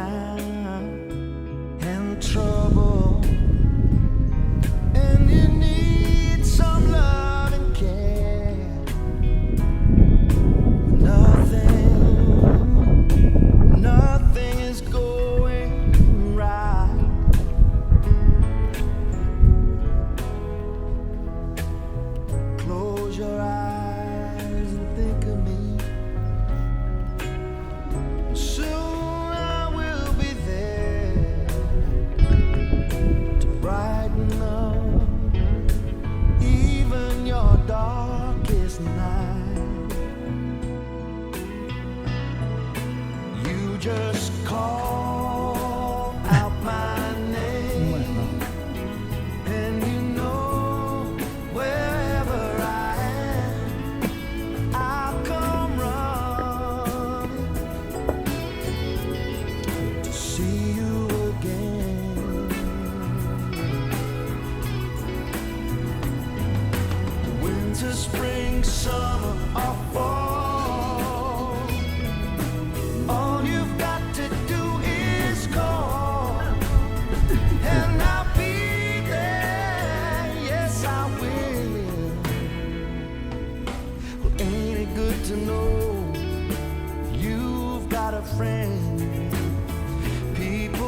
now in trouble, and you need some love and care. Nothing is going right. Close your eyes and think of me. Soon I will be there to brighten up even your darkest night. You just call out my name, and you know wherever I am, I'll come running to see you again. Winter, spring, summer, or fall, all you've got to do is call, and I'll be there. Yes, I will. Well, ain't it good to know you've got a friend? People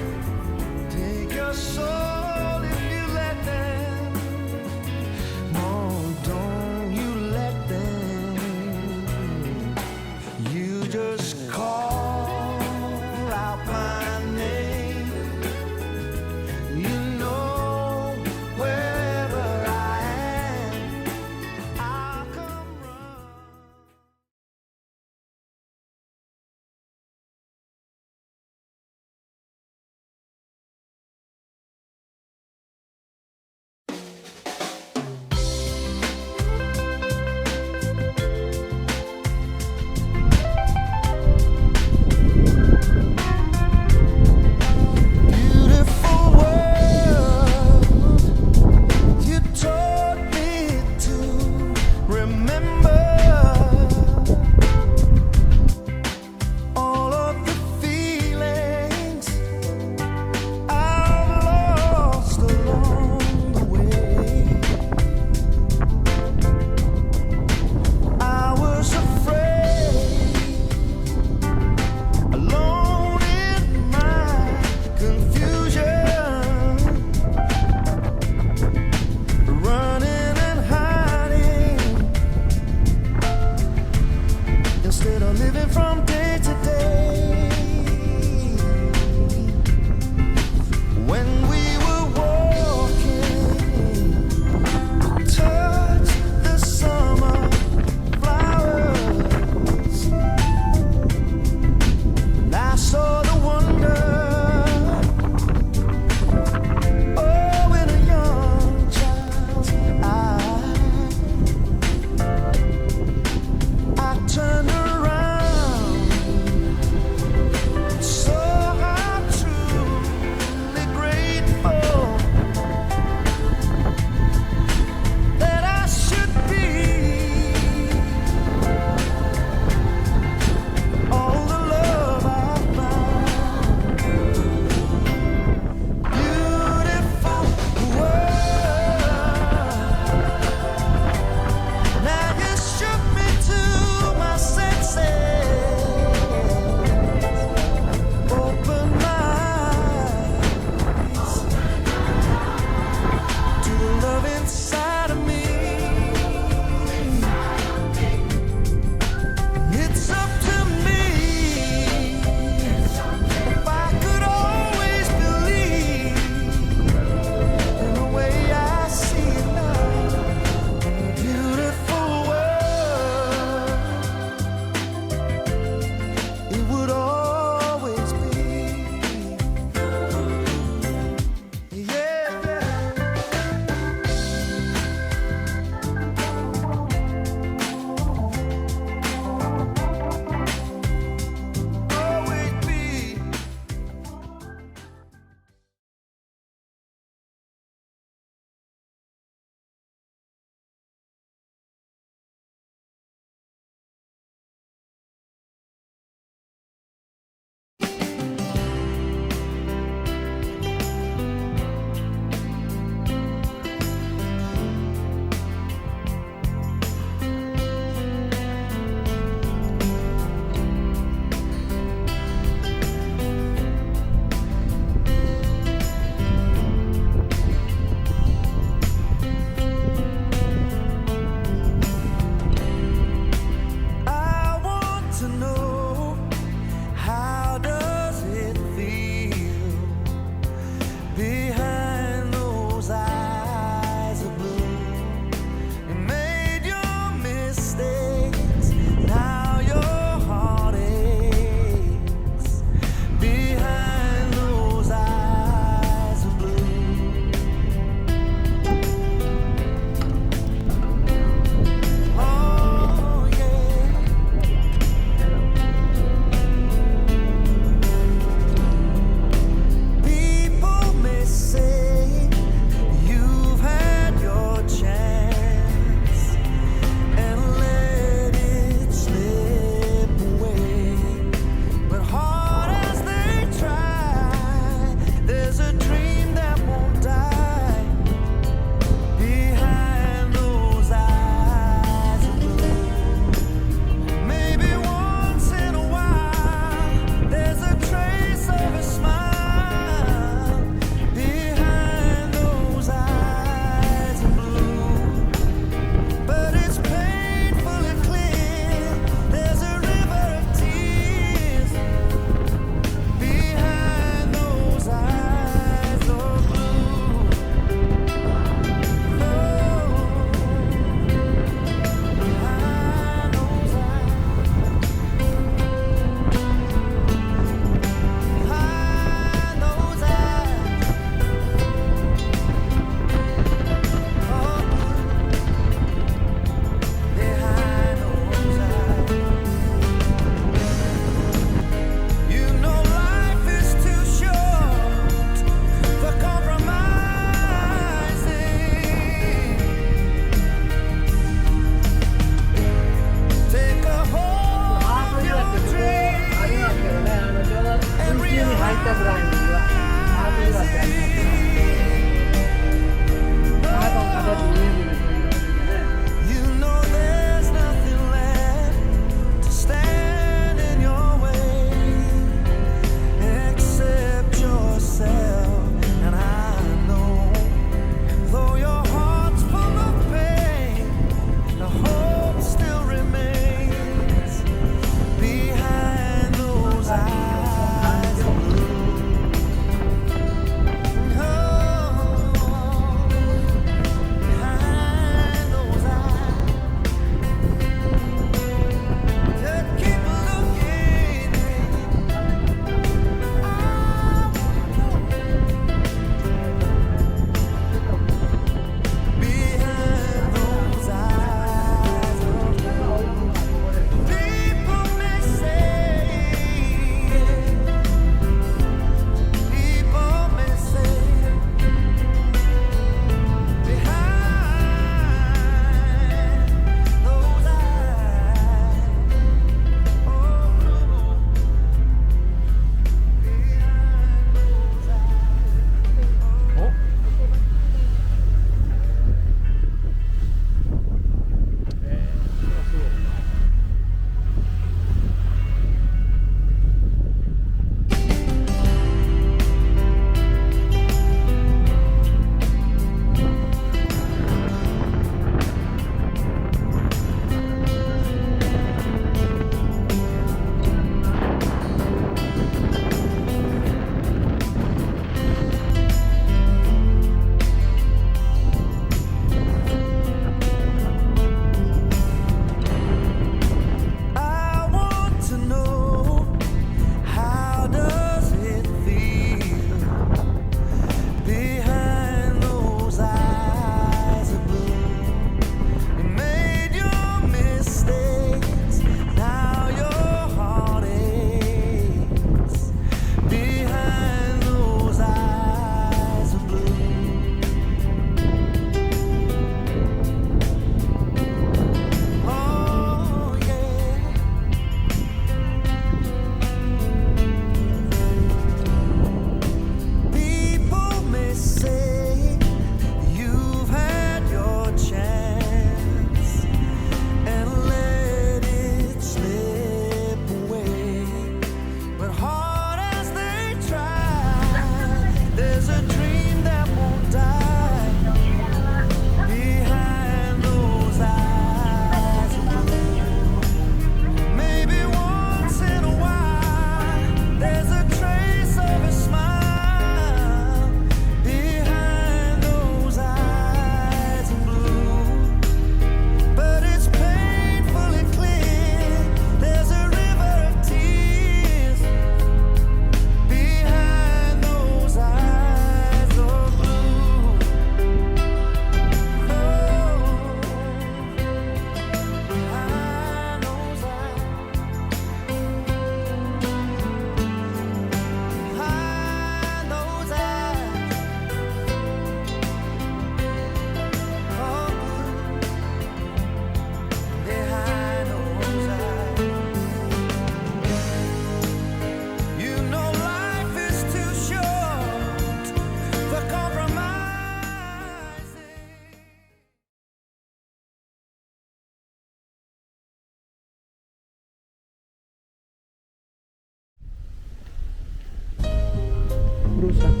先ほどよ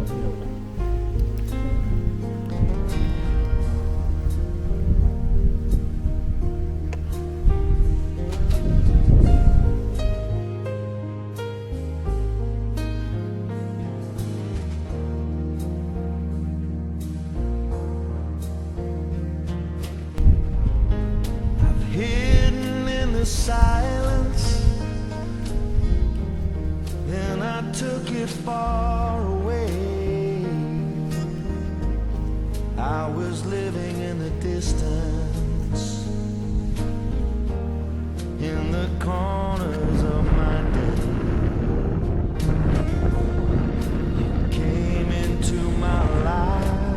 と。Silence, and I took it far away. I was living in the distance, in the corners of my day. You came into my life,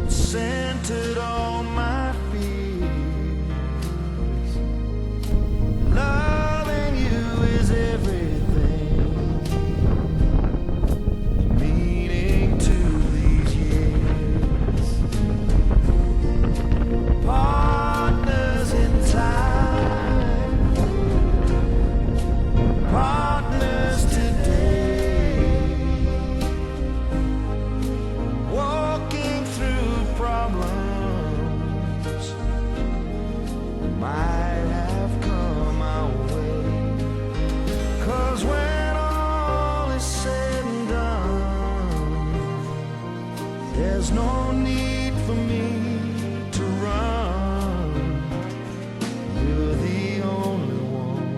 centered on my feet. Loving you is everything, meaning to these years. Partners in time, partners today, walking through problems might have come our way. 'Cause when all is said and done, there's no need for me to run. You're the only one,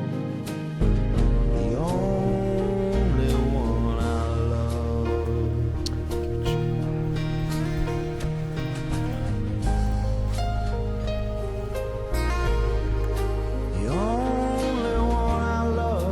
the only one I love. The only one I love.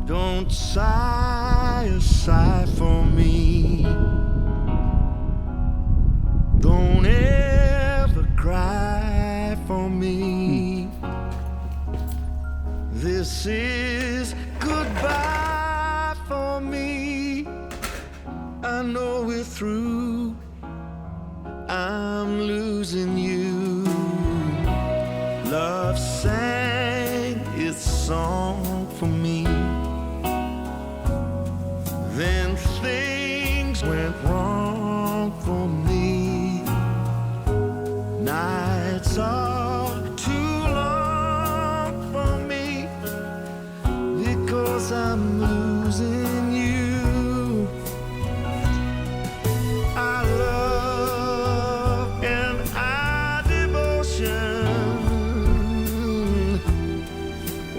Don't sigh a sigh for me. Don't ever cry for me. This is goodbye for me. I know we're through. I'm losing you. Love sang its song for me. Then things went wrong for me. Nights are too long for me because I'm losing you. Our love and our devotion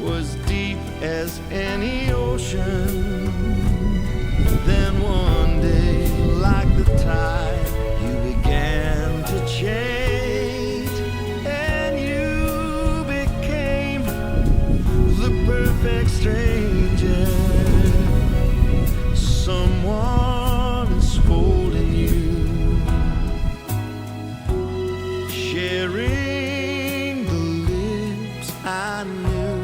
was deep as any ocean. Then one day, like the tide, you began to change, and you became the perfect stranger. Someone is holding you, sharing the lips I knew.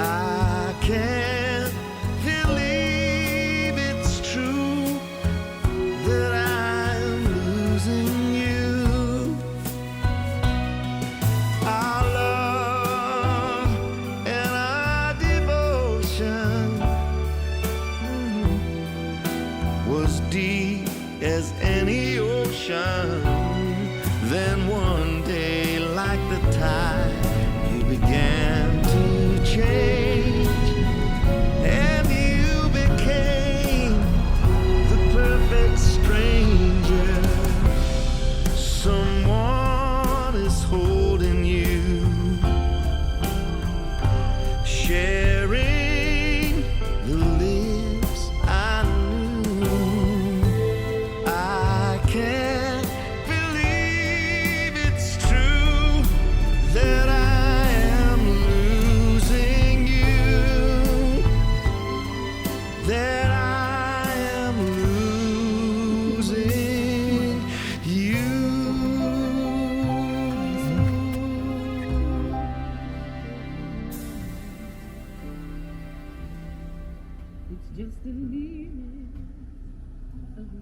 I can't believe it's true that I'm losing you. Our love and our devotion was deep as any ocean. Then one day, like the tide, you began to change, and you became the perfect stranger. Someone is holding you, sharing the lips I knew. I can't believe it's true that I am losing you, that I am losing you. It's just a minute of you.